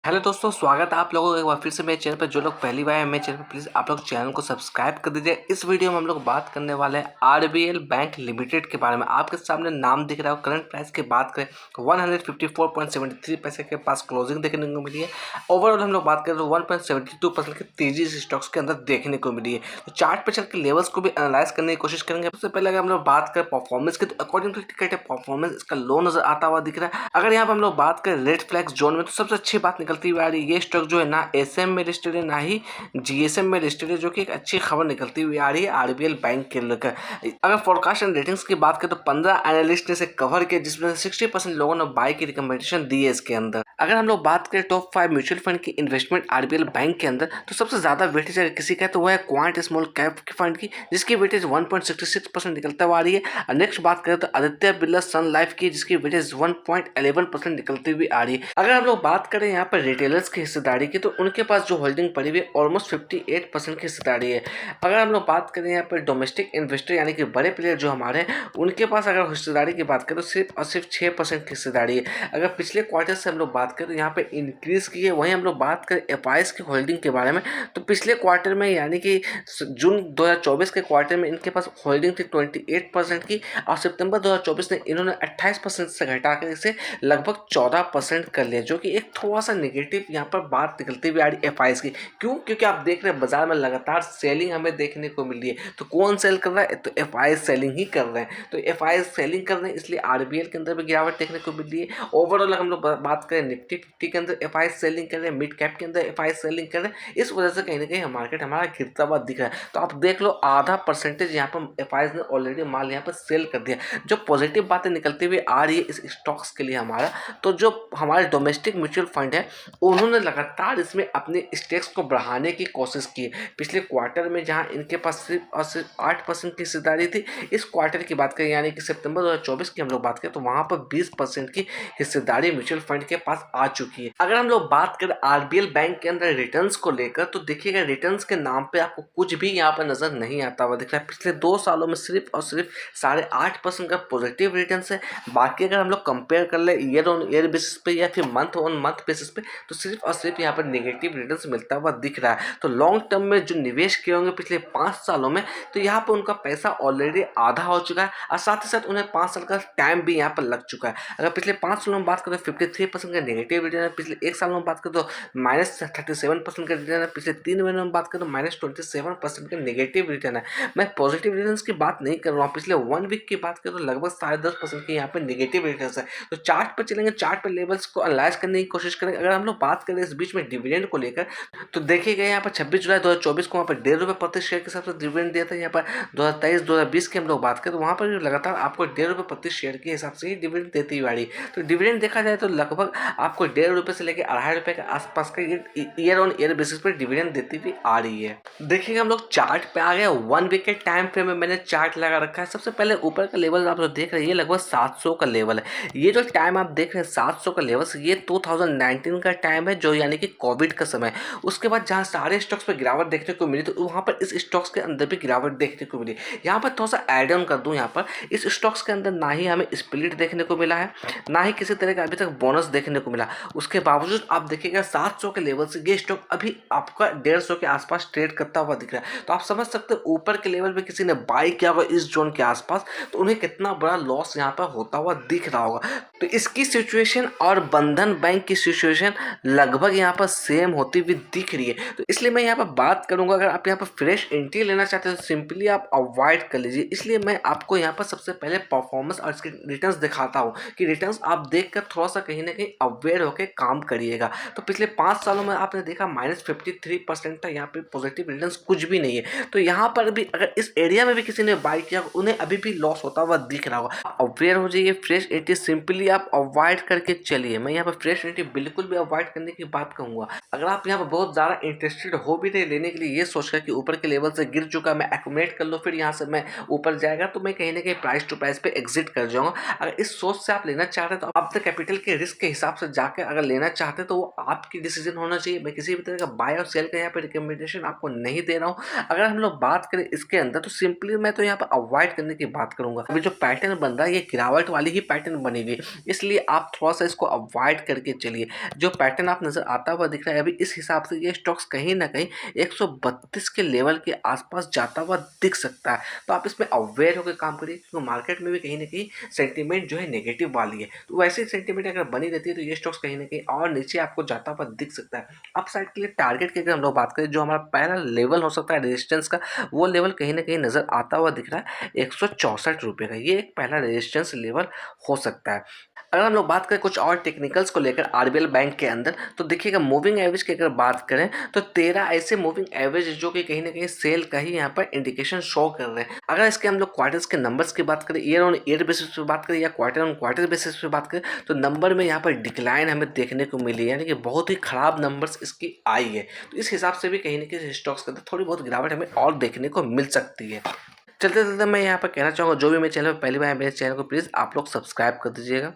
Hello दोस्तों, स्वागत है आप लोगों का एक बार फिर से मेरे चैनल पर। जो लोग पहली बार है मेरे चैनल पर, प्लीज़ आप लोग चैनल को सब्सक्राइब कर दीजिए। इस वीडियो में हम लोग बात करने वाले हैं आरबीएल बैंक लिमिटेड के बारे में। आपके सामने नाम दिख रहा है। करंट प्राइस की बात करें 154.73 पैसे के पास क्लोजिंग देखने को मिली है। ओवरऑल हम लोग बात करें तो 1.72% की तेजी इस स्टॉक्स के अंदर देखने को मिली है। तो चार्ट पे चल के लेवल्स को भी एनालाइज करने की कोशिश करेंगे। सबसे पहले अगर हम लोग बात करें परफॉर्मेंस की, तो अकॉर्डिंग टू टिकट परफॉर्मेंस इसका लो नजर आता हुआ दिख रहा है। अगर यहाँ पर हम लोग बात करें रेड फ्लैग्स जोन में, तो सबसे अच्छी बात निकलती हुई आ रही है। ये स्टॉक जो है ना एसएम में लिस्टेड है, ना ही जीएसएम में लिस्टेड है, जो कि एक अच्छी खबर निकलती हुई आ रही है आरबीएल बैंक के लेकर। अगर फोरकास्ट एंड रेटिंग्स की बात करें तो 15 एनालिस्ट ने इसे कवर किया, जिसमें 60% लोगों ने बाय की रिकमेंडेशन दी है इसके अंदर। अगर हम लोग बात करें टॉप 5 म्यूचुअल फंड की इन्वेस्टमेंट आरबीएल बैंक के अंदर, तो सबसे ज्यादा वेटेज अगर किसी का है तो वह है क्वांट स्मॉल कैप फंड की, जिसकी वेटेज 1.66% निकलता हुआ आ रही है। और नेक्स्ट बात करें तो आदित्य बिरला सन लाइफ की, जिसकी वेटेज 1.11% निकलती हुई आ रही है। अगर हम लोग बात करें यहाँ पर रिटेलर्स की हिस्सेदारी की, तो उनके पास जो होल्डिंग पड़ी हुई है ऑलमोस्ट 58% की हिस्सेदारी है। अगर हम लोग बात करें यहाँ पर डोमेस्टिक इन्वेस्टर यानी कि बड़े प्लेयर जो हमारे हैं, उनके पास अगर हिस्सेदारी की बात करें तो सिर्फ और सिर्फ 6% की हिस्सेदारी है। अगर पिछले क्वार्टर से हम लोग बात करें तो यहाँ पे इंक्रीज की है। वहीं हम लोग बात करें एफआईएस की होल्डिंग के बारे में, तो पिछले क्वार्टर में यानी कि जून 2024 के क्वार्टर में इनके पास होल्डिंग थी 28% की, और सितंबर 2024 में इन्होंने 28% से घटाकर इसे लगभग 14% कर लिया, जो कि एक थोड़ा सा नेगेटिव यहाँ पर बात निकलती हुई आ रही है एफआईएस की। क्यों? क्योंकि आप देख रहे हैं बाजार में लगातार सेलिंग हमें देखने को मिल रही है। तो कौन सेल कर रहा है? तो एफआईएस सेलिंग ही कर रहे हैं। तो एफआईएस सेलिंग कर रहे हैं, इसलिए आरबीएल के अंदर भी गिरावट देखने को मिल रही है। ओवरऑल हम लोग बात करें निफ्टी 50 के अंदर एफआईएस सेलिंग कर रहे हैं, मिड कैप के अंदर एफआईएस सेलिंग कर रहे हैं। इस वजह से कहीं ना कहीं मार्केट हमारा गिरता हुआ दिख रहा है। तो आप देख लो आधा परसेंटेज यहाँ पर एफआईएस ने ऑलरेडी माल यहाँ पर सेल कर दिया। जो पॉजिटिव बातें निकलती हुई आ रही है इस स्टॉक्स के लिए हमारा, तो जो हमारे डोमेस्टिक म्यूचुअल फंड है उन्होंने लगातार इसमें अपने स्टेक्स को बढ़ाने की कोशिश की। पिछले क्वार्टर में जहां इनके पास सिर्फ और सिर्फ 8% की हिस्सेदारी थी, इस क्वार्टर की बात करें यानी कि सितंबर 2024 की हम लोग बात करें तो वहां पर 20% की हिस्सेदारी म्यूचुअल फंड के पास आ चुकी है। अगर हम लोग बात करें आरबीएल बैंक के अंदर रिटर्न्स को लेकर, तो देखिएगा रिटर्न्स के नाम पे आपको कुछ भी यहाँ पर नजर नहीं आता हुआ दिख रहा है। पिछले 2 सालों में सिर्फ और सिर्फ 8.5% का पॉजिटिव रिटर्न्स है। बाकी अगर हम लोग कंपेयर कर ले ईयर ऑन ईयर बेसिस पे या फिर मंथ ऑन मंथ बेसिस पे, तो सिर्फ और सिर्फ यहाँ पर नेगेटिव रिटर्न्स मिलता हुआ दिख रहा है। तो लॉन्ग टर्म में जो निवेश किए होंगे पिछले 5 सालों में, तो यहाँ पर उनका पैसा ऑलरेडी आधा हो चुका है, और साथ ही साथ उन्हें 5 साल का टाइम भी यहाँ पर लग चुका है। अगर पिछले 5 सालों में बात करें तो 53% का नेगेटिव रिटर्न है। पिछले 1 साल में बात करें तो -37% का रिटर्न है। पिछले 3 महीनों में बात करें तो -27% का नेगेटिव रिटर्न है। मैं पॉजिटिव रिटर्न की बात नहीं कर रहा हूँ। पिछले 1 वीक की बात करें तो लगभग 10.5% के यहाँ पर नेगेटिव रिटर्न है। तो चार्ट पर चलेंगे, चार्ट पर लेवल्स को एनालाइज करने की कोशिश करेंगे। अगर हम लोग बात करें इस बीच में डिविडेंड को लेकर, तो देखिएगा यहाँ पर 26 जुलाई 2024 को वहाँ पर ₹1.5 प्रति शेयर के हिसाब से डिविडेंड दिया था। यहाँ पर 2023-2020 की हम लोग बात करें तो वहाँ पर लगातार आपको ₹1.5 प्रति शेयर के हिसाब से ही डिविडेंड देती हुई आ रही। तो डिविडेंड देखा जाए तो लगभग आपको ₹1.5 से लेकर ₹2.5 के आसपास का ईयर ऑन ईयर बेसिस पर डिविडेंड देती हुई आ रही है। देखिएगा हम लोग चार्ट पे आ गए। 1 वीक के टाइम फ्रेम में मैंने चार्ट लगा रखा है। सबसे पहले ऊपर का लेवल आप जो देख रहे हैं ये लगभग 700 का लेवल है। ये जो टाइम आप देख रहे हैं 700 का लेवल, ये 2019 का टाइम है, जो यानी कि कोविड का समय। उसके बाद जहां सारे स्टॉक्स पे गिरावट देखने को मिली, तो वहां पर इस स्टॉक्स के अंदर भी गिरावट देखने को मिली। यहाँ पर थोड़ा सा एड ऑन कर दूं, यहाँ पर इस स्टॉक्स के अंदर ना ही हमें स्प्लिट देखने को मिला है, ना ही किसी तरह का अभी तक बोनस देखने को मिला। उसके बावजूद आप देखिएगा 700 के लेवल से ये स्टॉक अभी आपका 150 के आसपास ट्रेड करता हुआ दिख रहा है। तो आप समझ सकते हो ऊपर के लेवल पे किसी ने बाई किया होगा इस जोन के आसपास, तो उन्हें कितना बड़ा लॉस यहाँ पर होता हुआ दिख रहा होगा। तो इसकी सिचुएशन और बंधन बैंक की सिचुएशन लगभग यहाँ पर सेम होती हुई दिख रही है। तो इसलिए मैं यहाँ पर बात करूंगा, अगर आप यहाँ पर फ्रेश एंट्री लेना चाहते हैं तो सिंपली आप अवॉइड कर लीजिए। इसलिए मैं आपको यहाँ पर सबसे पहले परफॉर्मेंस और इसके रिटर्न्स दिखाता हूँ कि रिटर्न्स आप देखकर थोड़ा सा कहीं ना कहीं अवेयर होकर काम करिएगा। तो पिछले 5 सालों में आपने देखा -53% था यहाँ पे पॉजिटिव रिटर्न्स कुछ भी नहीं है। तो यहाँ पर भी अगर इस एरिया में भी किसी ने बाई किया उन्हें अभी भी लॉस होता हुआ दिख रहा होगा। अवेयर हो जाइए, फ्रेश एंट्री सिंपली आप अवॉइड करके चलिए। मैं यहाँ पर फ्रेश एंट्री बिल्कुल भी अवॉइड करने की बात कहूंगा। अगर आप यहाँ पर बहुत ज़्यादा इंटरेस्टेड हो भी नहीं लेने के लिए, ये सोचकर कि ऊपर के लेवल से गिर चुका मैं एक्यूमुलेट कर लो फिर यहाँ से मैं ऊपर जाएगा, तो मैं कहीं ना कहीं प्राइस टू प्राइस पे एग्जिट कर जाऊंगा। अगर इस सोच से आप लेना चाहते हैं तो आप द कैपिटल के रिस्क के हिसाब से जाकर अगर लेना चाहते हैं तो वो आपकी डिसीजन होना चाहिए। मैं किसी भी तरह का बाय और सेल का यहाँ पे रिकमेंडेशन आपको नहीं दे रहा हूँ। अगर हम लोग बात करें इसके अंदर, तो सिंपली मैं तो यहाँ पर अवॉइड करने की बात करूंगा। अभी जो पैटर्न बन रहा है ये गिरावट वाली ही पैटर्न बनेगी, इसलिए आप थोड़ा सा इसको अवॉइड करके चलिए। जो जो पैटर्न आप नज़र आता हुआ दिख रहा है अभी, इस हिसाब से ये स्टॉक्स कहीं न कहीं 132 के लेवल के आसपास जाता हुआ दिख सकता है। तो आप इसमें अवेयर होकर काम करिए, क्योंकि मार्केट में भी कहीं न कहीं सेंटीमेंट जो है नेगेटिव वाली है। तो वैसे ही सेंटीमेंट अगर बनी रहती है तो ये स्टॉक्स कहीं न कहीं और नीचे आपको जाता हुआ दिख सकता है। अपसाइड के लिए टारगेट की अगर हम लोग बात करें, जो हमारा पहला लेवल हो सकता है रेजिस्टेंस का, वो लेवल कहीं न कहीं नज़र आता हुआ दिख रहा है ₹164 का। ये एक पहला रेजिस्टेंस लेवल हो सकता है। अगर हम लोग बात करें कुछ और टेक्निकल्स को लेकर आरबीएल बैंक के अंदर, तो देखिएगा मूविंग एवरेज की अगर बात करें तो 13 ऐसे मूविंग एवरेज जो कि कहीं ना कहीं सेल का ही यहाँ पर इंडिकेशन शो कर रहे हैं। अगर इसके हम लोग क्वार्टर्स के नंबर्स की बात करें, ईयर ऑन ईयर बेसिस पे बात करें या क्वार्टर ऑन क्वार्टर बेसिस पे बात करें, तो नंबर में यहाँ पर डिक्लाइन हमें देखने को मिली है, यानी कि बहुत ही खराब नंबर्स इसकी आई है। तो इस हिसाब से भी कहीं ना कहीं स्टॉक्स के अंदर थोड़ी बहुत गिरावट हमें और देखने को मिल सकती है। चलते चलते मैं यहाँ पर कहना चाहूँगा, जो भी मेरे चैनल पर पहली बार है, मेरे चैनल को प्लीज़ आप लोग सब्सक्राइब कर दीजिएगा।